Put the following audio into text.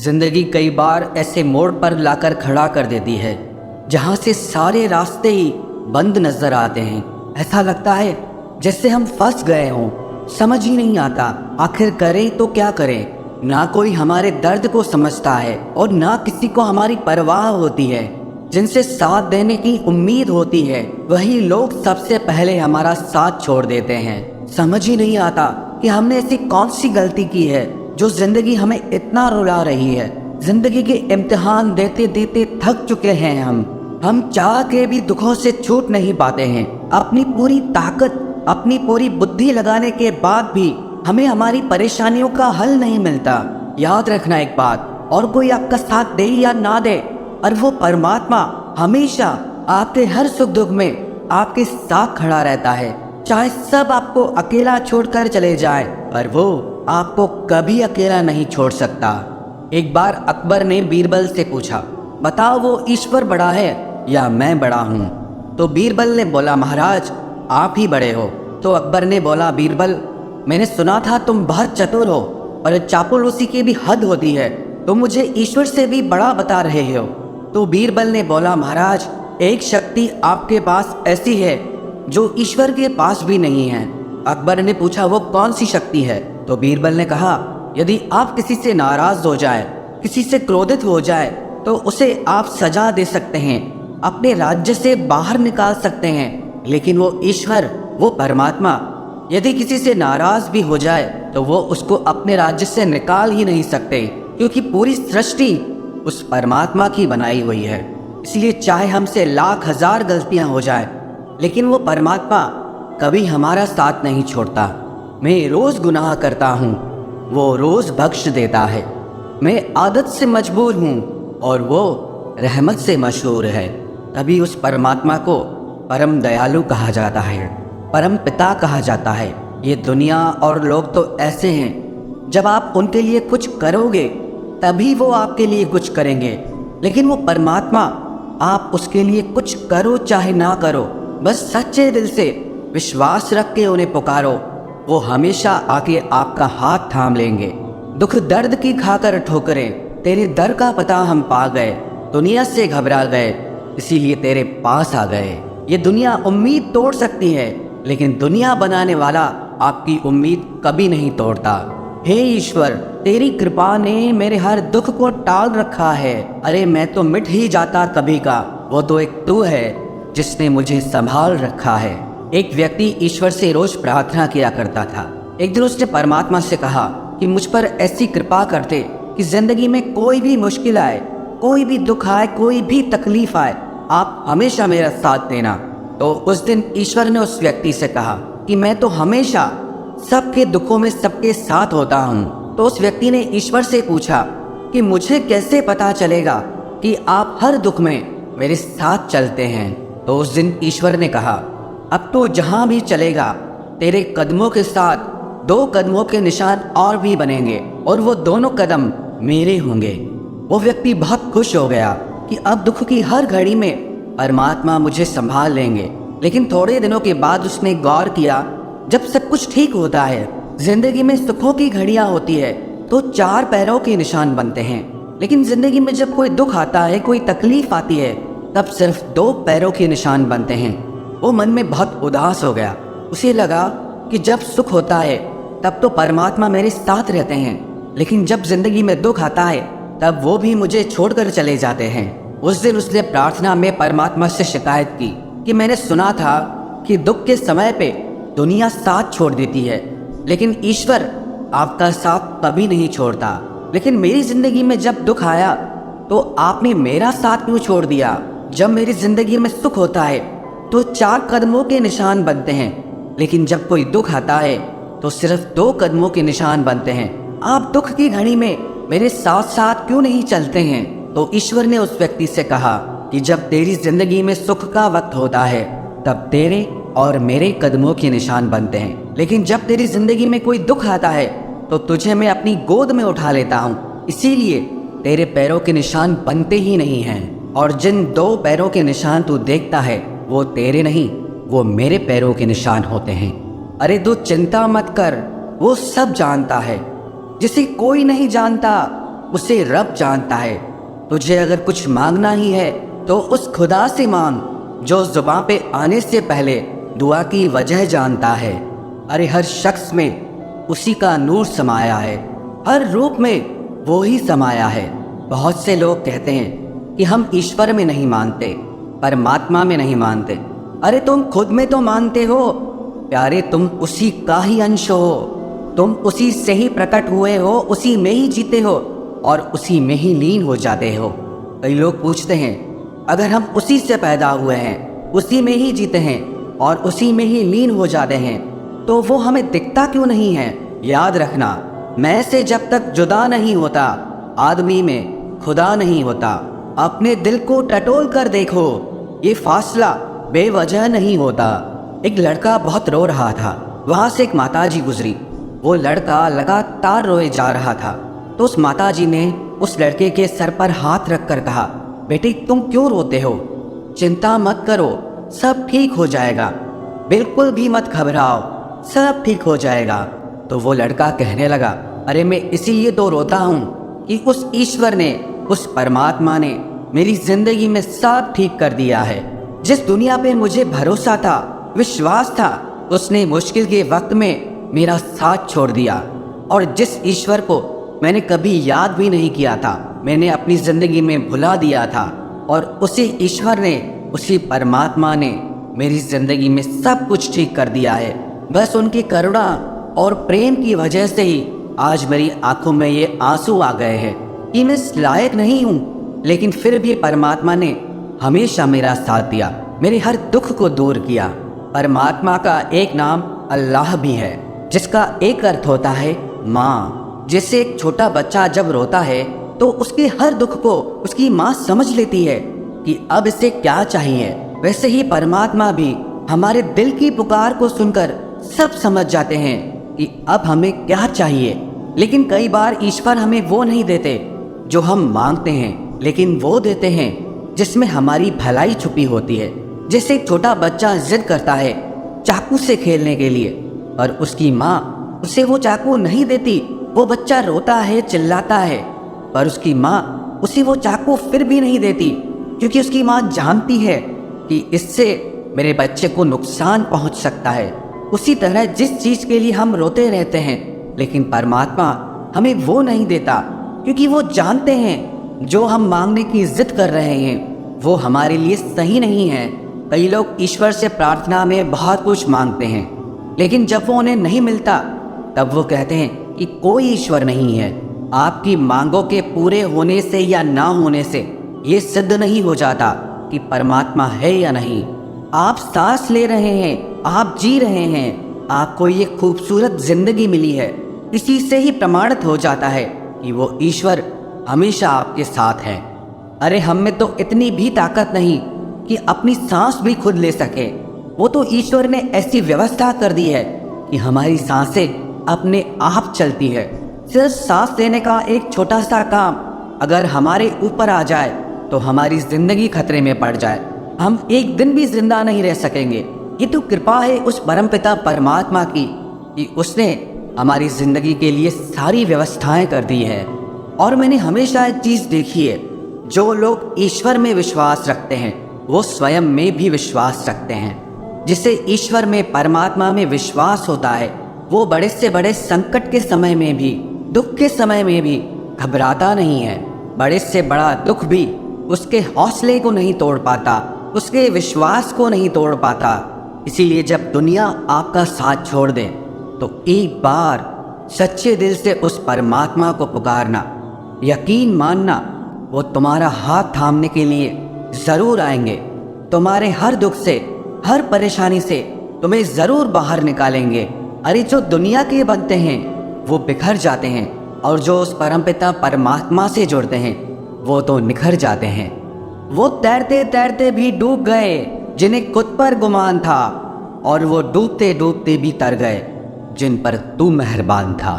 जिंदगी कई बार ऐसे मोड़ पर लाकर खड़ा कर देती है जहां से सारे रास्ते ही बंद नजर आते हैं। ऐसा लगता है जैसे हम फंस गए हों। समझ ही नहीं आता आखिर करें तो क्या करें। ना कोई हमारे दर्द को समझता है और ना किसी को हमारी परवाह होती है। जिनसे साथ देने की उम्मीद होती है वही लोग सबसे पहले हमारा साथ छोड़ देते हैं। समझ ही नहीं आता कि हमने ऐसी कौन सी गलती की है जो जिंदगी हमें इतना रुला रही है। जिंदगी के इम्तिहान देते देते थक चुके हैं हम चाह के भी दुखों से छूट नहीं पाते हैं। अपनी पूरी ताकत, अपनी पूरी बुद्धि लगाने के बाद भी हमें हमारी परेशानियों का हल नहीं मिलता। याद रखना एक बात, और कोई आपका साथ दे या ना दे, और वो परमात्मा हमेशा आपके हर सुख दुख में आपके साथ खड़ा रहता है। चाहे सब आपको अकेला छोड़कर चले जाए, पर वो आपको कभी अकेला नहीं छोड़ सकता। एक बार अकबर ने बीरबल से पूछा, बताओ वो ईश्वर बड़ा है या मैं बड़ा हूँ? तो बीरबल ने बोला, महाराज आप ही बड़े हो। तो अकबर ने बोला, बीरबल मैंने सुना था तुम बहुत चतुर हो और चापलूसी की भी हद होती है, तुम मुझे ईश्वर से भी बड़ा बता रहे हो। तो बीरबल ने बोला, महाराज एक शक्ति आपके पास ऐसी है जो ईश्वर के पास भी नहीं है। अकबर ने पूछा, वो कौन सी शक्ति है? तो बीरबल ने कहा, यदि आप किसी से नाराज हो जाए, किसी से क्रोधित हो जाए, तो उसे आप सजा दे सकते हैं, अपने राज्य से बाहर निकाल सकते हैं। लेकिन वो ईश्वर, वो परमात्मा यदि किसी से नाराज भी हो जाए तो वो उसको अपने राज्य से निकाल ही नहीं सकते, क्योंकि पूरी सृष्टि उस परमात्मा की बनाई हुई है। इसलिए चाहे हमसे लाख हजार गलतियां हो जाए, लेकिन वो परमात्मा कभी हमारा साथ नहीं छोड़ता। मैं रोज गुनाह करता हूँ, वो रोज बख्श देता है। मैं आदत से मजबूर हूँ और वो रहमत से मशहूर है। तभी उस परमात्मा को परम दयालु कहा जाता है, परम पिता कहा जाता है। ये दुनिया और लोग तो ऐसे हैं, जब आप उनके लिए कुछ करोगे तभी वो आपके लिए कुछ करेंगे। लेकिन वो परमात्मा, आप उसके लिए कुछ करो चाहे ना करो, बस सच्चे दिल से विश्वास रख के उन्हें पुकारो, वो हमेशा आके आपका हाथ थाम लेंगे। दुख दर्द की खाकर ठोकरें, तेरे दर का पता हम पा गए, दुनिया से घबरा गए, इसीलिए तेरे पास आ गए। ये दुनिया उम्मीद तोड़ सकती है, लेकिन दुनिया बनाने वाला आपकी उम्मीद कभी नहीं तोड़ता। हे ईश्वर, तेरी कृपा ने मेरे हर दुख को टाल रखा है। अरे मैं तो मिट ही जाता कभी का, वो तो एक तू है जिसने मुझे संभाल रखा है। एक व्यक्ति ईश्वर से रोज प्रार्थना किया करता था। एक दिन उसने परमात्मा से कहा कि मुझ पर ऐसी कृपा करते कि जिंदगी में कोई भी मुश्किल आए, कोई भी दुख आए, कोई भी तकलीफ आए, आप हमेशा मेरा साथ देना। तो उस दिन ईश्वर ने उस व्यक्ति से कहा कि मैं तो हमेशा सबके दुखों में सबके साथ होता हूँ। तो उस व्यक्ति ने ईश्वर से पूछा कि मुझे कैसे पता चलेगा कि आप हर दुख में मेरे साथ चलते हैं? तो उस दिन ईश्वर ने कहा, अब तो जहाँ भी चलेगा तेरे कदमों के साथ दो कदमों के निशान और भी बनेंगे, और वो दोनों कदम मेरे होंगे। वो व्यक्ति बहुत खुश हो गया कि अब दुख की हर घड़ी में परमात्मा मुझे संभाल लेंगे। लेकिन थोड़े दिनों के बाद उसने गौर किया, जब सब कुछ ठीक होता है, जिंदगी में सुखों की घड़ियां होती है, तो चार पैरों के निशान बनते हैं। लेकिन जिंदगी में जब कोई दुख आता है, कोई तकलीफ आती है, तब सिर्फ दो पैरों के निशान बनते हैं। वो मन में बहुत उदास हो गया। उसे लगा कि जब सुख होता है तब तो परमात्मा मेरे साथ रहते हैं, लेकिन जब जिंदगी में दुख आता है तब वो भी मुझे छोड़कर चले जाते हैं। उस दिन उसने प्रार्थना में परमात्मा से शिकायत की कि मैंने सुना था कि दुख के समय पे दुनिया साथ छोड़ देती है, लेकिन ईश्वर आपका साथ कभी नहीं छोड़ता। लेकिन मेरी जिंदगी में जब दुख आया तो आपने मेरा साथ क्यों छोड़ दिया? जब मेरी जिंदगी में सुख होता है तो चार कदमों के निशान बनते हैं, लेकिन जब कोई दुख आता है तो सिर्फ दो कदमों के निशान बनते हैं। आप दुख की घड़ी में मेरे साथ साथ क्यों नहीं चलते हैं? तो ईश्वर ने उस व्यक्ति से कहा कि जब तेरी जिंदगी में सुख का वक्त होता है तब तेरे और मेरे कदमों के निशान बनते हैं, लेकिन जब तेरी जिंदगी में कोई दुख आता है तो तुझे मैं अपनी गोद में उठा लेता हूँ, इसीलिए तेरे पैरों के निशान बनते ही नहीं हैं। और जिन दो पैरों के निशान तू देखता है वो तेरे नहीं, वो मेरे पैरों के निशान होते हैं। अरे तू चिंता मत कर, वो सब जानता है जिसे कोई नहीं जानता, उसे रब जानता है। तुझे अगर कुछ मांगना ही है तो उस खुदा से मांग जो जुबान पे आने से पहले दुआ की वजह जानता है। अरे हर शख्स में उसी का नूर समाया है, हर रूप में वो ही समाया है। बहुत से लोग कहते हैं कि हम ईश्वर में नहीं मानते, परमात्मा में नहीं मानते। अरे तुम खुद में तो मानते हो प्यारे, तुम उसी का ही अंश हो, तुम उसी से ही प्रकट हुए हो, उसी में ही जीते हो और उसी में ही लीन हो जाते हो। कई लोग पूछते हैं अगर हम उसी से पैदा हुए हैं, उसी में ही जीते हैं और उसी में ही लीन हो जाते हैं तो वो हमें दिखता क्यों नहीं है? याद रखना, मैं से जब तक जुदा नहीं होता आदमी में खुदा नहीं होता। अपने दिल को टटोल कर देखो, ये फासला बेवजह नहीं होता। एक लड़का बहुत रो रहा था, वहाँ से एक माताजी गुजरी। वो लड़का लगातार रोए जा रहा था तो उस माताजी ने उस लड़के के सर पर हाथ रखकर कहा, बेटे तुम क्यों रोते हो? चिंता मत करो, सब ठीक हो जाएगा, बिल्कुल भी मत घबराओ, सब ठीक हो जाएगा। तो वो लड़का कहने लगा, अरे मैं इसीलिए तो रोता हूँ कि उस ईश्वर ने, उस परमात्मा ने मेरी जिंदगी में सब ठीक कर दिया है। जिस दुनिया पे मुझे भरोसा था, विश्वास था, उसने मुश्किल के वक्त में मेरा साथ छोड़ दिया। और जिस ईश्वर को मैंने कभी याद भी नहीं किया था, मैंने अपनी ज़िंदगी में भुला दिया था, और उसी ईश्वर ने, उसी परमात्मा ने मेरी ज़िंदगी में सब कुछ ठीक कर दिया है। बस उनकी करुणा और प्रेम की वजह से ही आज मेरी आंखों में ये आंसू आ गए हैं कि मैं इस लायक नहीं हूँ, लेकिन फिर भी परमात्मा ने हमेशा मेरा साथ दिया, मेरे हर दुख को दूर किया। परमात्मा का एक नाम अल्लाह भी है, जिसका एक अर्थ होता है माँ। जैसे एक छोटा बच्चा जब रोता है तो उसके हर दुख को उसकी माँ समझ लेती है कि अब इसे क्या चाहिए, वैसे ही परमात्मा भी हमारे दिल की पुकार को सुनकर सब समझ जाते हैं कि अब हमें क्या चाहिए। लेकिन कई बार ईश्वर हमें वो नहीं देते जो हम मांगते हैं, लेकिन वो देते हैं जिसमें हमारी भलाई छुपी होती है। जैसे एक छोटा बच्चा जिद करता है चाकू से खेलने के लिए, और उसकी माँ उसे वो चाकू नहीं देती। वो बच्चा रोता है, चिल्लाता है, पर उसकी माँ उसे वो चाकू फिर भी नहीं देती, क्योंकि उसकी माँ जानती है कि इससे मेरे बच्चे को नुकसान पहुंच सकता है। उसी तरह जिस चीज़ के लिए हम रोते रहते हैं, लेकिन परमात्मा हमें वो नहीं देता, क्योंकि वो जानते हैं जो हम मांगने की जिद कर रहे हैं वो हमारे लिए सही नहीं है। कई लोग ईश्वर से प्रार्थना में बहुत कुछ मांगते हैं, लेकिन जब वो उन्हें नहीं मिलता तब वो कहते हैं कि कोई ईश्वर नहीं है। आपकी मांगों के पूरे होने से या ना होने से ये सिद्ध नहीं हो जाता कि परमात्मा है या नहीं। आप सांस ले रहे हैं, आप जी रहे हैं, आपको ये खूबसूरत जिंदगी मिली है, इसी से ही प्रमाणित हो जाता है कि वो ईश्वर हमेशा आपके साथ है। अरे हम में तो इतनी भी ताकत नहीं कि अपनी सांस भी खुद ले सके। वो तो ईश्वर ने ऐसी व्यवस्था कर दी है कि हमारी सांसें अपने आप चलती है। सिर्फ सांस लेने का एक छोटा सा काम अगर हमारे ऊपर आ जाए तो हमारी जिंदगी खतरे में पड़ जाए, हम एक दिन भी जिंदा नहीं रह सकेंगे। ये तो कृपा है उस परमपिता परमात्मा की कि उसने हमारी जिंदगी के लिए सारी व्यवस्थाएं कर दी है। और मैंने हमेशा एक चीज़ देखी है, जो लोग ईश्वर में विश्वास रखते हैं वो स्वयं में भी विश्वास रखते हैं। जिसे ईश्वर में, परमात्मा में विश्वास होता है, वो बड़े से बड़े संकट के समय में भी, दुख के समय में भी घबराता नहीं है। बड़े से बड़ा दुख भी उसके हौसले को नहीं तोड़ पाता, उसके विश्वास को नहीं तोड़ पाता। इसीलिए जब दुनिया आपका साथ छोड़ दे तो एक बार सच्चे दिल से उस परमात्मा को पुकारना, यकीन मानना वो तुम्हारा हाथ थामने के लिए ज़रूर आएंगे। तुम्हारे हर दुख से, हर परेशानी से तुम्हें ज़रूर बाहर निकालेंगे। अरे जो दुनिया के बनते हैं वो बिखर जाते हैं, और जो उस परमपिता परमात्मा से जुड़ते हैं वो तो निखर जाते हैं। वो तैरते तैरते भी डूब गए जिन्हें खुद पर गुमान था, और वो डूबते डूबते भी तर गए जिन पर तू मेहरबान था।